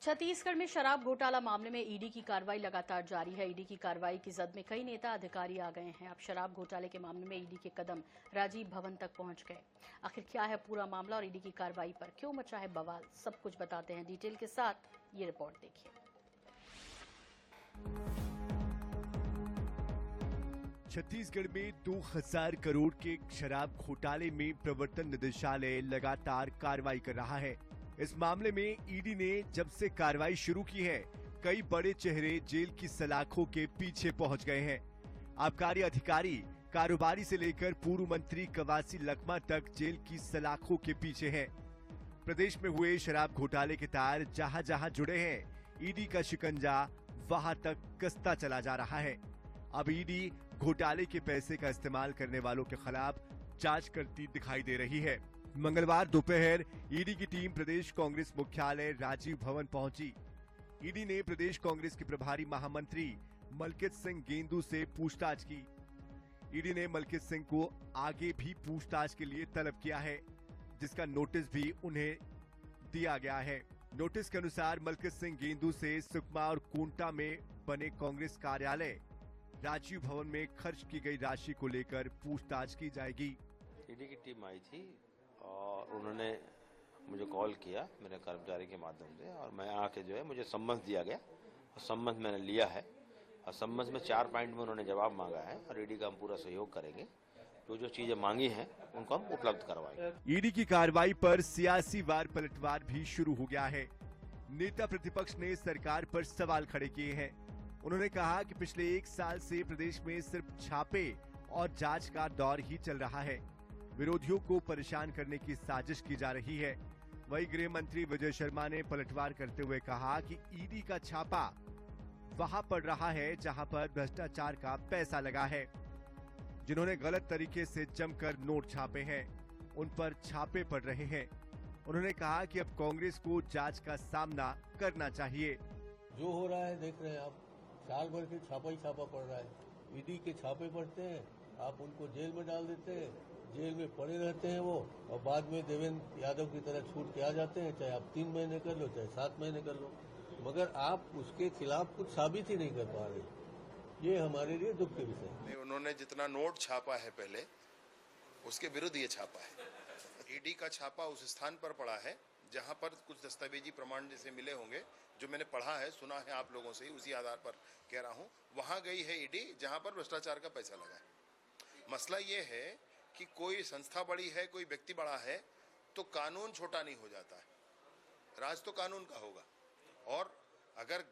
छत्तीसगढ़ में शराब घोटाला मामले में ईडी की कार्रवाई लगातार जारी है। ईडी की कार्रवाई की जद में कई नेता अधिकारी आ गए हैं। अब शराब घोटाले के मामले में ईडी के कदम राजीव भवन तक पहुंच गए। आखिर क्या है पूरा मामला और ईडी की कार्रवाई पर क्यों मचा है बवाल, सब कुछ बताते हैं डिटेल के साथ। ये रिपोर्ट देखिए। छत्तीसगढ़ में 2000 करोड़ के शराब घोटाले में प्रवर्तन निदेशालय लगातार कार्रवाई कर रहा है। इस मामले में ईडी ने जब से कार्रवाई शुरू की है, कई बड़े चेहरे जेल की सलाखों के पीछे पहुंच गए हैं। आबकारी अधिकारी, कारोबारी से लेकर पूर्व मंत्री कवासी लखमा तक जेल की सलाखों के पीछे हैं। प्रदेश में हुए शराब घोटाले के तार जहां जहां जुड़े हैं, ईडी का शिकंजा वहां तक कसता चला जा रहा है। अब ईडी घोटाले के पैसे का इस्तेमाल करने वालों के खिलाफ जांच करती दिखाई दे रही है। मंगलवार दोपहर ईडी की टीम प्रदेश कांग्रेस मुख्यालय राजीव भवन पहुंची। ईडी ने प्रदेश कांग्रेस के प्रभारी महामंत्री मलकित सिंह गेंदू से पूछताछ की। ईडी ने मलकित सिंह को आगे भी पूछताछ के लिए तलब किया है, जिसका नोटिस भी उन्हें दिया गया है। नोटिस के अनुसार मलकित सिंह गेंदू से सुकमा और कोंटा में बने कांग्रेस कार्यालय राजीव भवन में खर्च की गई राशि को लेकर पूछताछ की जाएगी। ईडी की टीम आई थी और उन्होंने मुझे कॉल किया मेरे कर्मचारी के माध्यम से, और मैं आके जो है मुझे सम्मत दिया गया और सम्मत मैंने लिया है। और सम्मत में 4 पॉइंट में उन्होंने जवाब मांगा है और ईडी का हम पूरा सहयोग करेंगे। जो चीजें मांगी हैं उनको हम उपलब्ध करवाएंगे। ईडी की कार्रवाई पर सियासी वार पलटवार भी शुरू हो गया है। नेता प्रतिपक्ष ने सरकार पर सवाल खड़े किए हैं। उन्होंने कहा कि पिछले 1 साल से प्रदेश में सिर्फ छापे और जांच का दौर ही चल रहा है। विरोधियों को परेशान करने की साजिश की जा रही है। वहीं गृह मंत्री विजय शर्मा ने पलटवार करते हुए कहा कि ईडी का छापा वहां पड़ रहा है जहां पर भ्रष्टाचार का पैसा लगा है। जिन्होंने गलत तरीके से जमकर नोट छापे हैं, उन पर छापे पड़ रहे हैं। उन्होंने कहा कि अब कांग्रेस को जांच का सामना करना चाहिए। जो हो रहा है देख रहे हैं आप, साल भर के छापा ही छापा पड़ रहा है। ईडी के छापे पड़ते हैं, आप उनको जेल में डाल देते हैं, जेल में पड़े रहते हैं वो, और बाद में देवेंद्र यादव की तरह छूट के आ जाते हैं। चाहे आप 3 महीने कर लो, चाहे 7 महीने कर लो, मगर आप उसके खिलाफ कुछ साबित ही नहीं कर पा रहे। ये हमारे लिए दुख के विषय है। उन्होंने जितना नोट छापा है पहले, उसके विरुद्ध ये छापा है। ईडी का छापा उस स्थान पर पड़ा है जहां पर कुछ दस्तावेजी प्रमाण जैसे मिले होंगे, जो मैंने पढ़ा है, सुना है आप लोगों से ही, उसी आधार पर कह रहा हूं। वहां गई है ईडी जहां पर भ्रष्टाचार का पैसा लगा है। मसला ये है कि कोई संस्था बड़ी है, कोई व्यक्ति बड़ा है, तो कानून छोटा नहीं हो जाता है। राज तो कानून का होगा, और अगर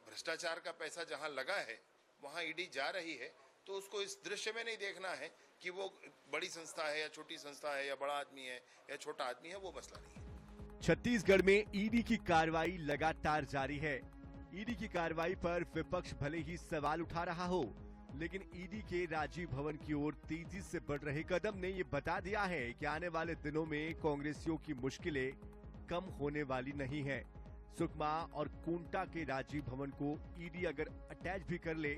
भ्रष्टाचार का पैसा जहां लगा है वहां ईडी जा रही है, तो उसको इस दृश्य में नहीं देखना है कि वो बड़ी संस्था है या छोटी संस्था है, या बड़ा आदमी है या छोटा आदमी है। वो मसला नहीं है। छत्तीसगढ़ में ईडी की कार्रवाई लगातार जारी है। ईडी की कार्रवाई पर विपक्ष भले ही सवाल उठा रहा हो, लेकिन ईडी के राजीव भवन की ओर तेजी से बढ़ रहे कदम ने ये बता दिया है कि आने वाले दिनों में कांग्रेसियों की मुश्किलें कम होने वाली नहीं है। सुकमा और कोंटा के राजीव भवन को ईडी अगर अटैच भी कर ले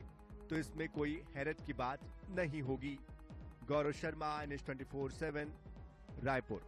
तो इसमें कोई हैरत की बात नहीं होगी। गौरव शर्मा, NH 24/7, रायपुर।